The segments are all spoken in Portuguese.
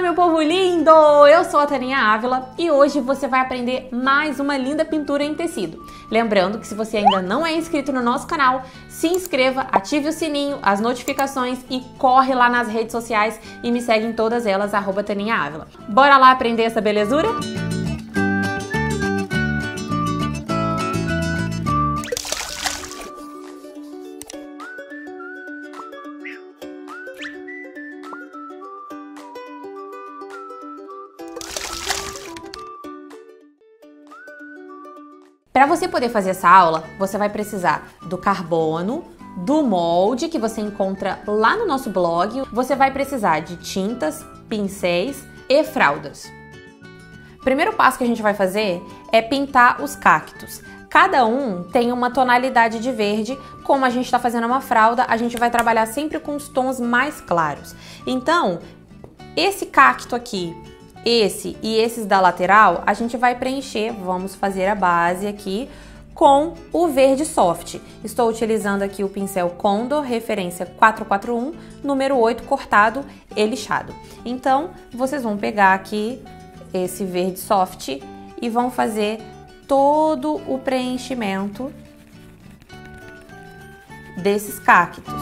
meu povo lindo! Eu sou a Taninha Ávila e hoje você vai aprender mais uma linda pintura em tecido. Lembrando que se você ainda não é inscrito no nosso canal, se inscreva, ative o sininho, as notificações e corre lá nas redes sociais e me segue em todas elas, @Taninha Ávila. Bora lá aprender essa belezura? Para você poder fazer essa aula, você vai precisar do carbono, do molde que você encontra lá no nosso blog. Você vai precisar de tintas, pincéis e fraldas. O primeiro passo que a gente vai fazer é pintar os cactos. Cada um tem uma tonalidade de verde. Como a gente está fazendo uma fralda, a gente vai trabalhar sempre com os tons mais claros. Então, esse cacto aqui, esse e esses da lateral, a gente vai preencher, vamos fazer a base aqui com o verde soft. Estou utilizando aqui o pincel Condor, referência 441, número 8, cortado e lixado. Então, vocês vão pegar aqui esse verde soft e vão fazer todo o preenchimento desses cactos.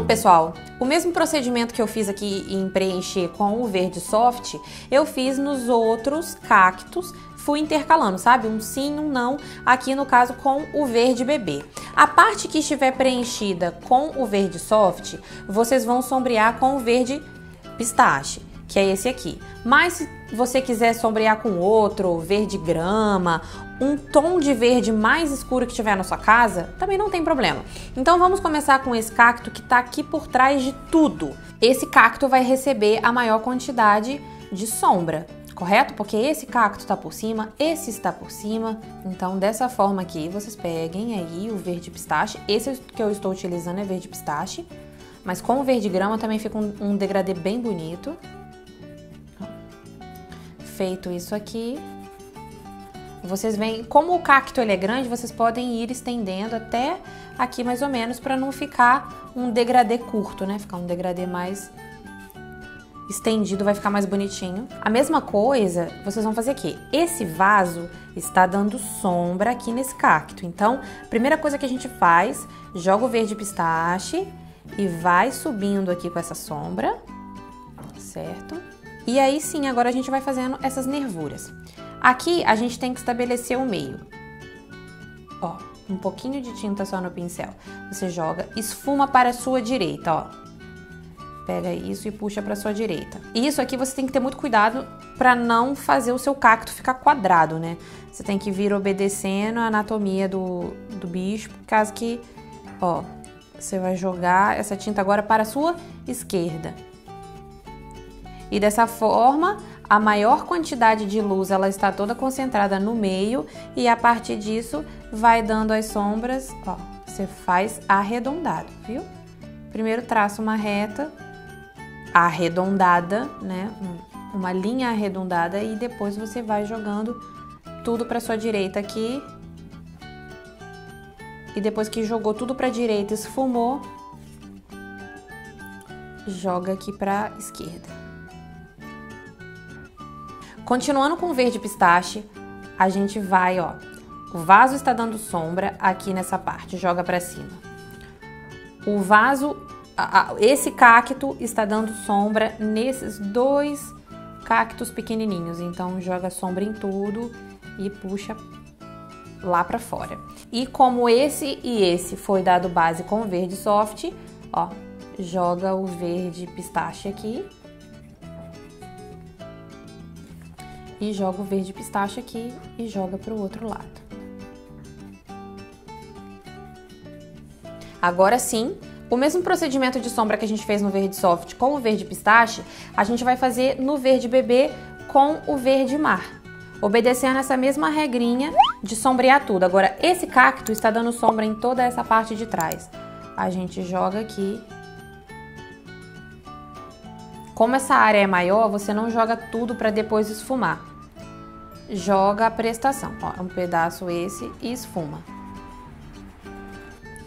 Pessoal, o mesmo procedimento que eu fiz aqui em preencher com o verde soft, eu fiz nos outros cactos, fui intercalando, sabe? Um sim, um não, aqui no caso com o verde bebê. A parte que estiver preenchida com o verde soft, vocês vão sombrear com o verde pistache, que é esse aqui. Mas se você quiser sombrear com outro, verde grama, um tom de verde mais escuro que tiver na sua casa, também não tem problema. Então vamos começar com esse cacto que tá aqui por trás de tudo. Esse cacto vai receber a maior quantidade de sombra, correto? Porque esse cacto tá por cima, esse está por cima. Então dessa forma aqui, vocês peguem aí o verde pistache. Esse que eu estou utilizando é verde pistache, mas com o verde grama também fica um degradê bem bonito. Feito isso aqui, vocês veem, como o cacto ele é grande, vocês podem ir estendendo até aqui mais ou menos para não ficar um degradê curto, né? Ficar um degradê mais estendido, vai ficar mais bonitinho. A mesma coisa vocês vão fazer aqui. Esse vaso está dando sombra aqui nesse cacto. Então, a primeira coisa que a gente faz, joga o verde pistache e vai subindo aqui com essa sombra, certo? E aí sim, agora a gente vai fazendo essas nervuras. Aqui a gente tem que estabelecer o meio. Ó, um pouquinho de tinta só no pincel. Você joga, esfuma para a sua direita, ó. Pega isso e puxa para a sua direita. E isso aqui você tem que ter muito cuidado para não fazer o seu cacto ficar quadrado, né? Você tem que vir obedecendo a anatomia do bicho, por causa que, ó, você vai jogar essa tinta agora para a sua esquerda. E dessa forma, a maior quantidade de luz ela está toda concentrada no meio e a partir disso vai dando as sombras, ó, você faz arredondado, viu? Primeiro traça uma reta arredondada, né? Uma linha arredondada e depois você vai jogando tudo para sua direita aqui. E depois que jogou tudo para a direita, esfumou, joga aqui para a esquerda. Continuando com o verde pistache, a gente vai, ó, o vaso está dando sombra aqui nessa parte, joga pra cima. O vaso, esse cacto está dando sombra nesses dois cactos pequenininhos, então joga sombra em tudo e puxa lá pra fora. E como esse e esse foi dado base com verde soft, ó, joga o verde pistache aqui. E joga o verde pistache aqui e joga para o outro lado. Agora sim, o mesmo procedimento de sombra que a gente fez no verde soft com o verde pistache, a gente vai fazer no verde bebê com o verde mar. Obedecendo essa mesma regrinha de sombrear tudo. Agora, esse cacto está dando sombra em toda essa parte de trás. A gente joga aqui. Como essa área é maior, você não joga tudo para depois esfumar. Joga a prestação, ó, um pedaço esse e esfuma.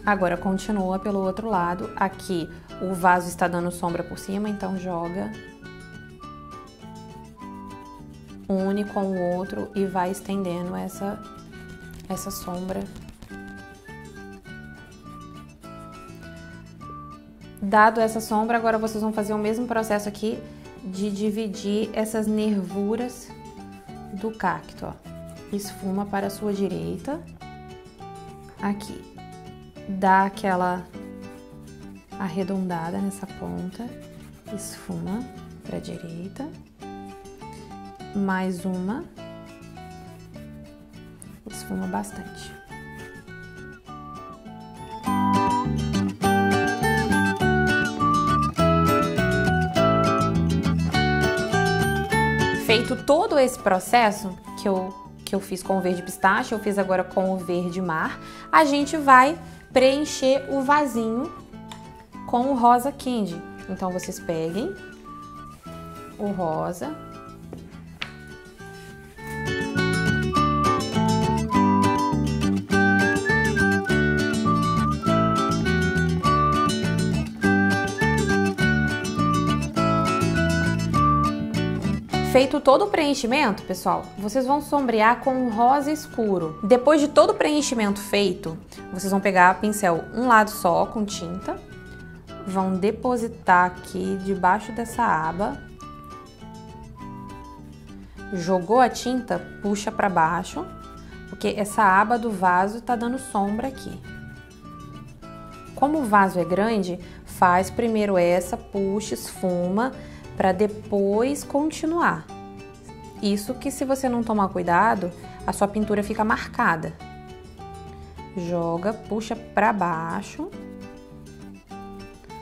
Agora continua pelo outro lado. Aqui o vaso está dando sombra por cima, então joga. Une com o outro e vai estendendo essa sombra. Dado essa sombra, agora vocês vão fazer o mesmo processo aqui de dividir essas nervuras do cacto, ó. Esfuma para a sua direita. Aqui. Dá aquela arredondada nessa ponta. Esfuma para a direita. Mais uma. Esfuma bastante. Feito todo esse processo que eu fiz com o verde pistache, eu fiz agora com o verde mar, a gente vai preencher o vasinho com o rosa candy. Então, vocês peguem o rosa. Feito todo o preenchimento, pessoal, vocês vão sombrear com um rosa escuro. Depois de todo o preenchimento feito, vocês vão pegar o pincel um lado só com tinta, vão depositar aqui debaixo dessa aba. Jogou a tinta, puxa para baixo, porque essa aba do vaso tá dando sombra aqui. Como o vaso é grande, faz primeiro essa, puxa, esfuma, para depois continuar. Isso que se você não tomar cuidado, a sua pintura fica marcada. Joga, puxa para baixo.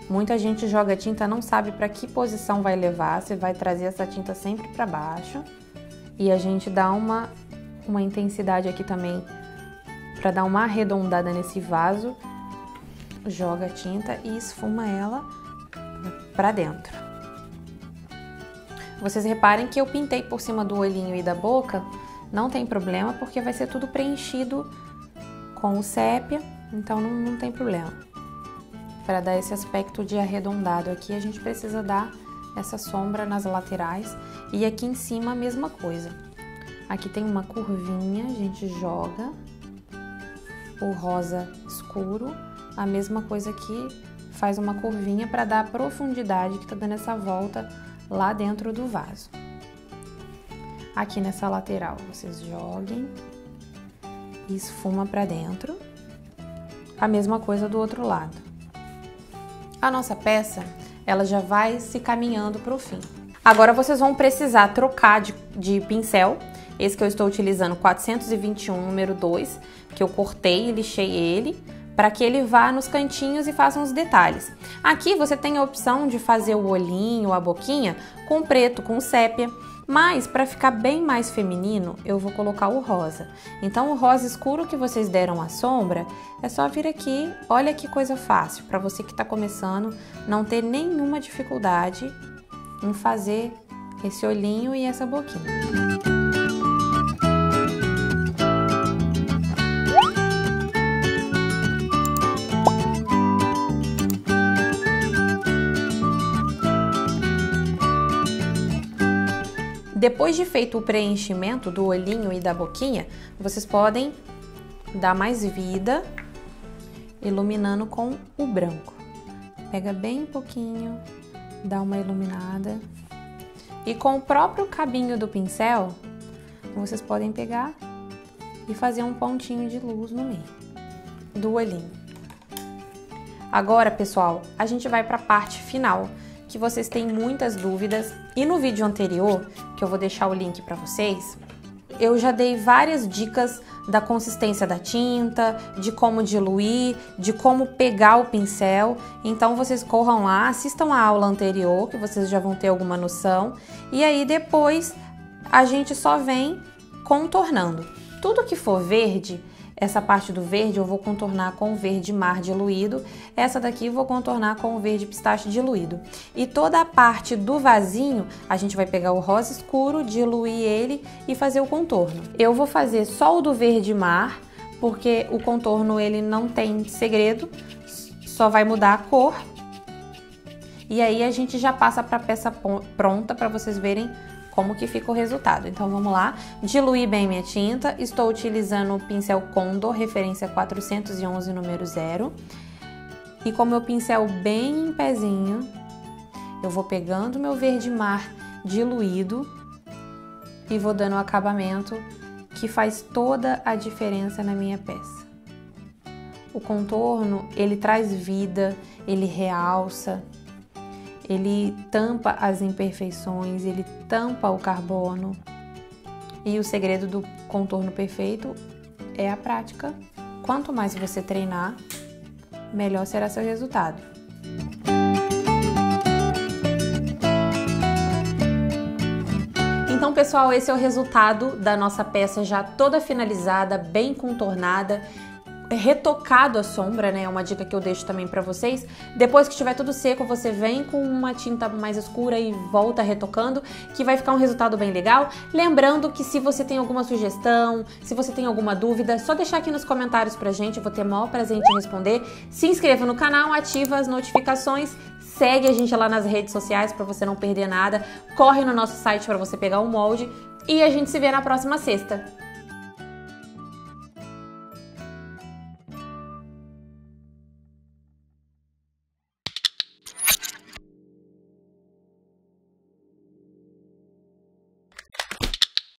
Muita gente joga tinta, não sabe para que posição vai levar, você vai trazer essa tinta sempre para baixo. E a gente dá uma intensidade aqui também, para dar uma arredondada nesse vaso. Joga a tinta e esfuma ela para dentro. Vocês reparem que eu pintei por cima do olhinho e da boca, não tem problema, porque vai ser tudo preenchido com o sépia, então não tem problema. Para dar esse aspecto de arredondado aqui, a gente precisa dar essa sombra nas laterais e aqui em cima a mesma coisa. Aqui tem uma curvinha, a gente joga o rosa escuro, a mesma coisa aqui, faz uma curvinha para dar a profundidade que tá dando essa volta lá dentro do vaso. Aqui nessa lateral, vocês joguem e esfuma para dentro. A mesma coisa do outro lado. A nossa peça, ela já vai se caminhando para o fim. Agora vocês vão precisar trocar de pincel. Esse que eu estou utilizando, 421, número 2, que eu cortei e lixei ele, para que ele vá nos cantinhos e faça uns detalhes. Aqui você tem a opção de fazer o olhinho, a boquinha, com preto, com sépia, mas para ficar bem mais feminino, eu vou colocar o rosa. Então o rosa escuro que vocês deram a sombra, é só vir aqui, olha que coisa fácil, para você que está começando, não ter nenhuma dificuldade em fazer esse olhinho e essa boquinha. Depois de feito o preenchimento do olhinho e da boquinha, vocês podem dar mais vida, iluminando com o branco. Pega bem pouquinho, dá uma iluminada. E com o próprio cabinho do pincel, vocês podem pegar e fazer um pontinho de luz no meio do olhinho. Agora, pessoal, a gente vai para a parte final, que vocês têm muitas dúvidas, e no vídeo anterior, que eu vou deixar o link para vocês, eu já dei várias dicas da consistência da tinta, de como diluir, de como pegar o pincel. Então vocês corram lá, assistam a aula anterior, que vocês já vão ter alguma noção, e aí depois a gente só vem contornando. Tudo que for verde, essa parte do verde eu vou contornar com o verde mar diluído, essa daqui eu vou contornar com o verde pistache diluído. E toda a parte do vasinho, a gente vai pegar o rosa escuro, diluir ele e fazer o contorno. Eu vou fazer só o do verde mar, porque o contorno ele não tem segredo, só vai mudar a cor. E aí a gente já passa para a peça pronta para vocês verem como que fica o resultado. Então vamos lá, diluir bem minha tinta, estou utilizando o pincel Condor, referência 411, número 0. E com o meu pincel bem em pezinho, eu vou pegando meu verde mar diluído e vou dando o acabamento que faz toda a diferença na minha peça. O contorno, ele traz vida, ele realça, ele tampa as imperfeições, ele tampa o carbono. E o segredo do contorno perfeito é a prática. Quanto mais você treinar, melhor será seu resultado. Então, pessoal, esse é o resultado da nossa peça já toda finalizada, bem contornada, retocado a sombra, né? É uma dica que eu deixo também pra vocês. Depois que estiver tudo seco, você vem com uma tinta mais escura e volta retocando, que vai ficar um resultado bem legal. Lembrando que se você tem alguma sugestão, se você tem alguma dúvida, é só deixar aqui nos comentários pra gente, eu vou ter o maior prazer em te responder. Se inscreva no canal, ativa as notificações, segue a gente lá nas redes sociais pra você não perder nada, corre no nosso site pra você pegar o molde e a gente se vê na próxima sexta.